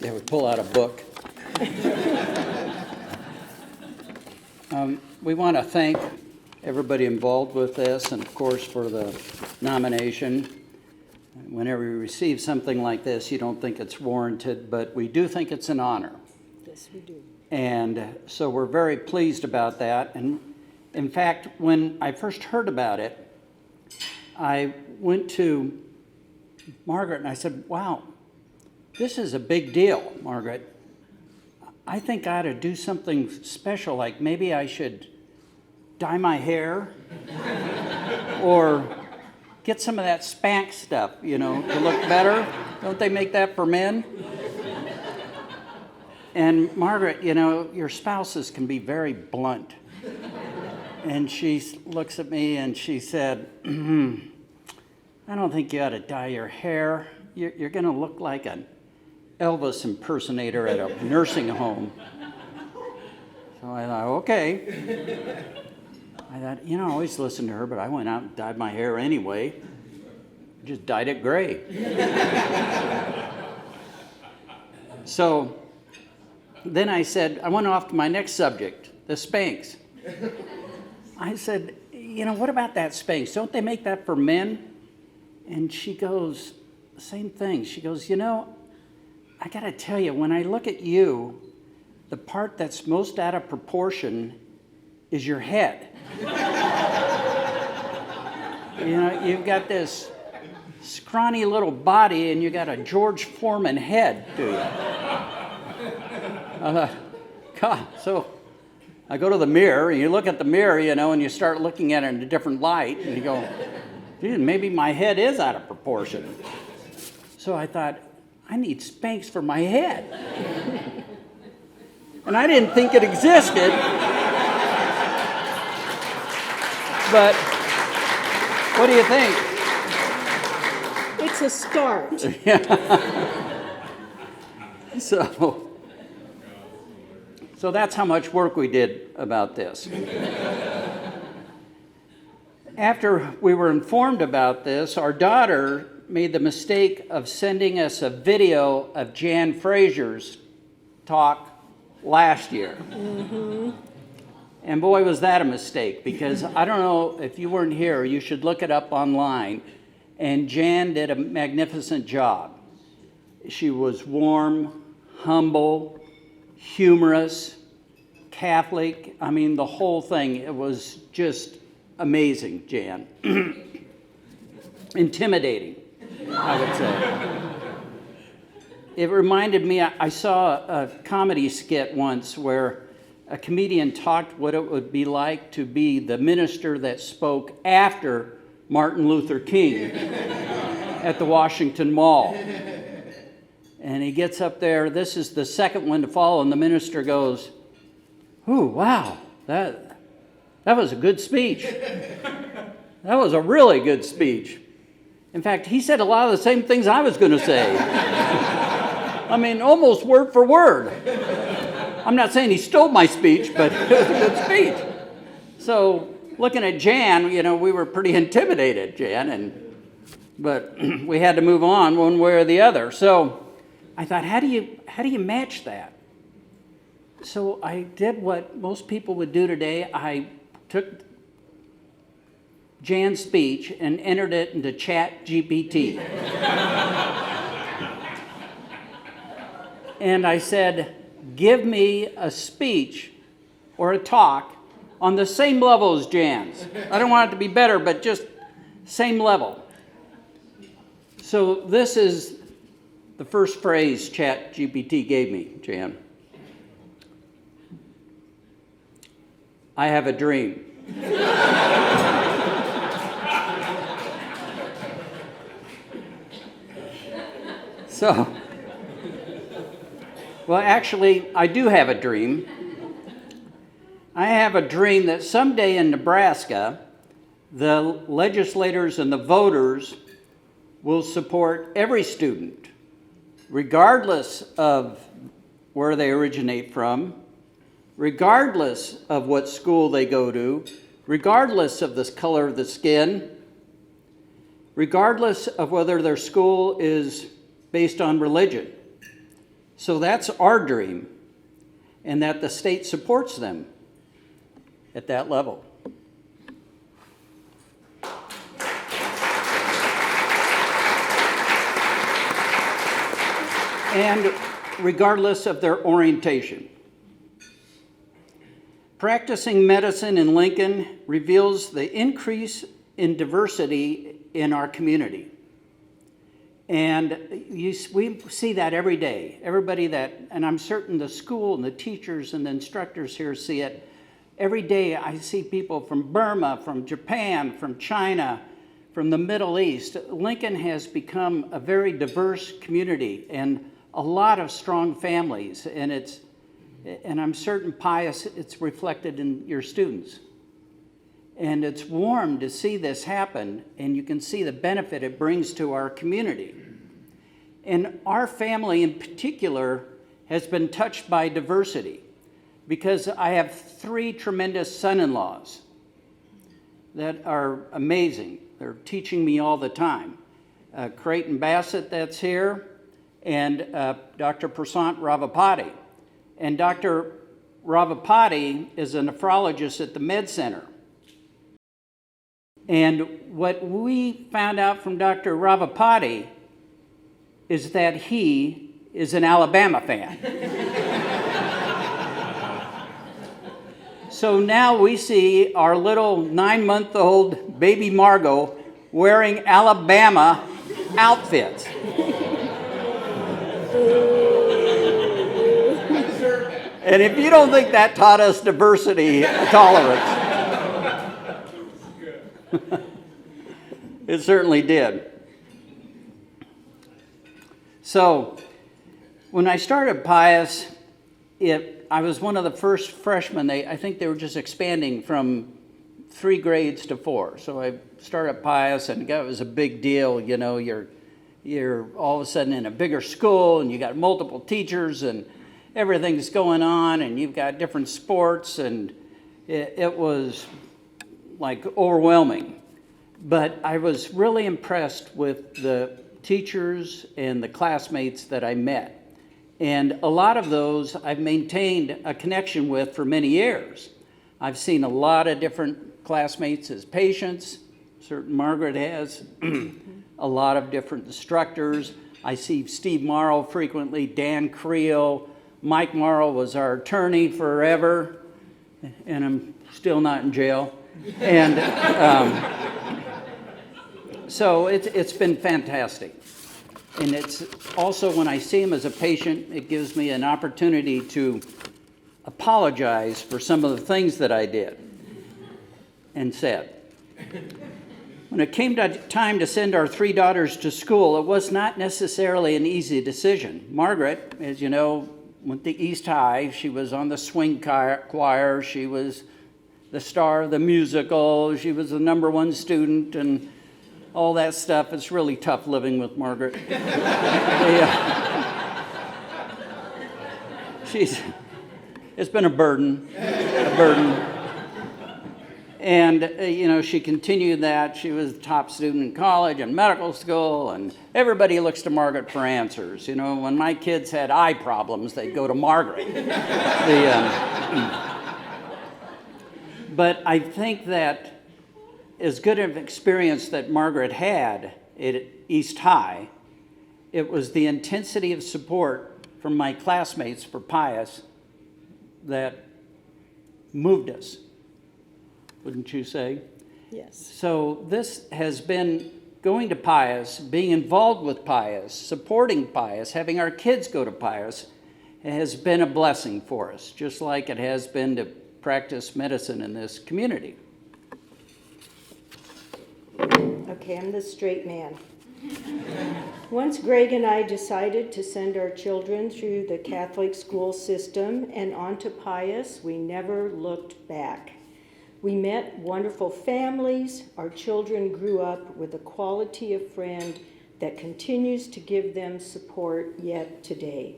They would pull out a book. We want to thank everybody involved with this, and of course for the nomination. Whenever you receive something like this, you don't think it's warranted, but we do think it's an honor. Yes, we do. And so we're very pleased about that. And in fact, when I first heard about it, I went to Margaret and I said, wow, this is a big deal, Margaret. I think I ought to do something special, like maybe I should dye my hair or get some of that Spanx stuff, to look better. Don't they make that for men? And Margaret, your spouses can be very blunt. And she looks at me and she said, I don't think you ought to dye your hair. You're going to look like an Elvis impersonator at a nursing home. So I thought, okay. I thought, I always listen to her, but I went out and dyed my hair anyway. Just dyed it gray. So then I said, I went off to my next subject, the Spanx. I said, what about that Spanx? Don't they make that for men? And she goes, same thing. She goes, I got to tell you, when I look at you, the part that's most out of proportion is your head. You've got this scrawny little body and you got a George Foreman head, do you? God, so I go to the mirror and you look at the mirror, and you start looking at it in a different light and you go, geez, maybe my head is out of proportion. So I thought, I need Spanx for my head. And I didn't think it existed. But what do you think? It's a start. So that's how much work we did about this. After we were informed about this, our daughter made the mistake of sending us a video of Jan Fraser's talk last year. Mm-hmm. And boy, was that a mistake, because I don't know if you weren't here, you should look it up online. And Jan did a magnificent job. She was warm, humble, humorous, Catholic. I mean, the whole thing, it was just amazing, Jan. Intimidating, I would say. It reminded me, I saw a comedy skit once where a comedian talked what it would be like to be the minister that spoke after Martin Luther King at the Washington Mall. And he gets up there, this is the second one to follow, and the minister goes, ooh, wow, that was a good speech. That was a really good speech. In fact, he said a lot of the same things I was going to say. I mean, almost word for word. I'm not saying he stole my speech, but it was a good speech. So looking at Jan, we were pretty intimidated, Jan, but we had to move on one way or the other. So I thought, how do you match that? So I did what most people would do today. I took Jan's speech and entered it into ChatGPT. And I said, give me a speech or a talk on the same level as Jan's. I don't want it to be better, but just same level. So this is the first phrase ChatGPT gave me, Jan. I have a dream. So, well, actually, I do have a dream. I have a dream that someday in Nebraska, the legislators and the voters will support every student, regardless of where they originate from, regardless of what school they go to, regardless of the color of the skin, regardless of whether their school is based on religion. So that's our dream, and that the state supports them at that level. And regardless of their orientation. Practicing medicine in Lincoln reveals the increase in diversity in our community. And we see that every day. Everybody and I'm certain the school and the teachers and the instructors here see it. Every day I see people from Burma, from Japan, from China, from the Middle East. Lincoln has become a very diverse community and a lot of strong families. And I'm certain, Pius, it's reflected in your students. And it's warm to see this happen, and you can see the benefit it brings to our community. And our family in particular has been touched by diversity because I have 3 tremendous son-in-laws that are amazing. They're teaching me all the time. Creighton Bassett, that's here, and Dr. Prasant Ravapati. And Dr. Ravapati is a nephrologist at the Med Center. And what we found out from Dr. Ravapati is that he is an Alabama fan. So now we see our little 9-month-old baby Margot wearing Alabama outfits. And if you don't think that taught us diversity tolerance, it certainly did. So when I started Pius, I was one of the first freshmen. I think they were just expanding from 3 grades to 4. So I started Pius, and it was a big deal. You know, you're all of a sudden in a bigger school, and you got multiple teachers, and everything's going on, and you've got different sports, and it was like overwhelming. But I was really impressed with the teachers and the classmates that I met. And a lot of those I've maintained a connection with for many years. I've seen a lot of different classmates as patients. Certain Margaret has a lot of different instructors. I see Steve Morrow frequently, Dan Creel. Mike Morrow was our attorney forever, and I'm still not in jail. And so it's been fantastic. And it's also, when I see him as a patient, it gives me an opportunity to apologize for some of the things that I did and said. When it came time to send our 3 daughters to school, it was not necessarily an easy decision. Margaret, as you know, went to East High. She was on the swing choir. She was the star of the musical. She was the '1 student and all that stuff. It's really tough living with Margaret. It's been a burden. And, she continued that. She was the top student in college and medical school, and everybody looks to Margaret for answers. When my kids had eye problems, they'd go to Margaret. But I think that as good of an experience that Margaret had at East High, it was the intensity of support from my classmates for Pius that moved us. Wouldn't you say? Yes. So this has been going to Pius, being involved with Pius, supporting Pius, having our kids go to Pius, has been a blessing for us, just like it has been to practice medicine in this community. Okay, I'm the straight man. Once Greg and I decided to send our children through the Catholic school system and onto Pius, we never looked back. We met wonderful families. Our children grew up with a quality of friend that continues to give them support yet today.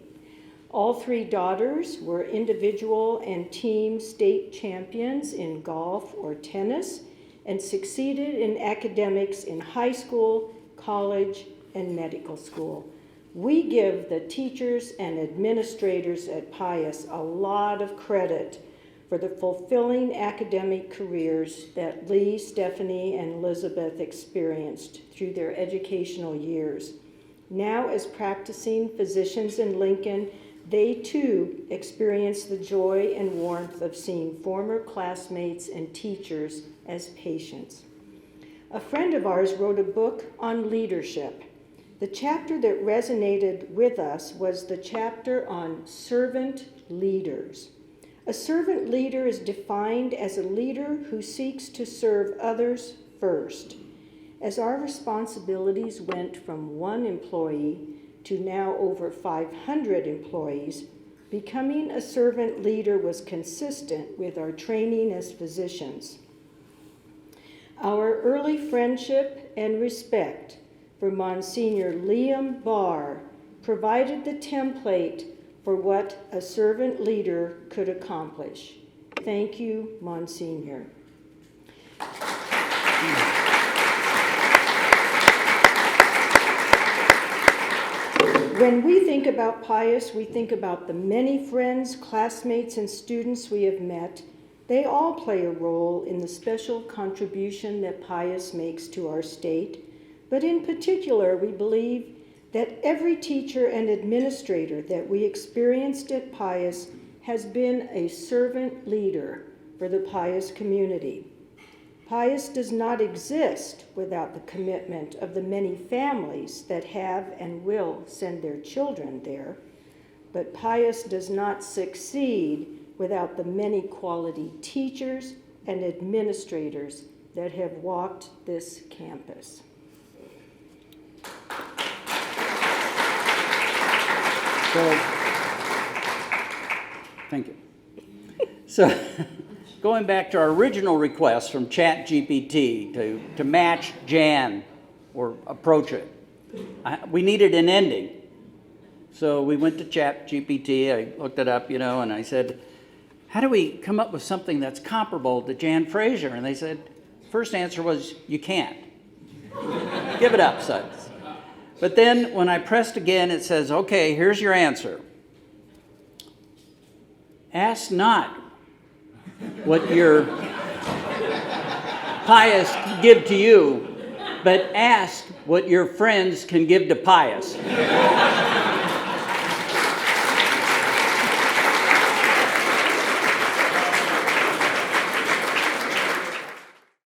All 3 daughters were individual and team state champions in golf or tennis and succeeded in academics in high school, college, and medical school. We give the teachers and administrators at Pius a lot of credit for the fulfilling academic careers that Lee, Stephanie, and Elizabeth experienced through their educational years. Now, as practicing physicians in Lincoln, they too experience the joy and warmth of seeing former classmates and teachers as patients. A friend of ours wrote a book on leadership. The chapter that resonated with us was the chapter on servant leaders. A servant leader is defined as a leader who seeks to serve others first. As our responsibilities went from one employee to now over 500 employees, becoming a servant leader was consistent with our training as physicians. Our early friendship and respect for Monsignor Liam Barr provided the template for what a servant leader could accomplish. Thank you, Monsignor. When we think about Pius, we think about the many friends, classmates, and students we have met. They all play a role in the special contribution that Pius makes to our state, but in particular, we believe that every teacher and administrator that we experienced at Pius has been a servant leader for the Pius community. Pius does not exist without the commitment of the many families that have and will send their children there, but Pius does not succeed without the many quality teachers and administrators that have walked this campus. So, thank you. So, going back to our original request from ChatGPT to match Jan or approach it, we needed an ending. So we went to ChatGPT, I looked it up, and I said, how do we come up with something that's comparable to Jan Fraser? And they said, first answer was, you can't. Give it up, Sutton. But then when I pressed again, it says, okay, here's your answer. Ask not what your Pius can give to you, but ask what your friends can give to Pius.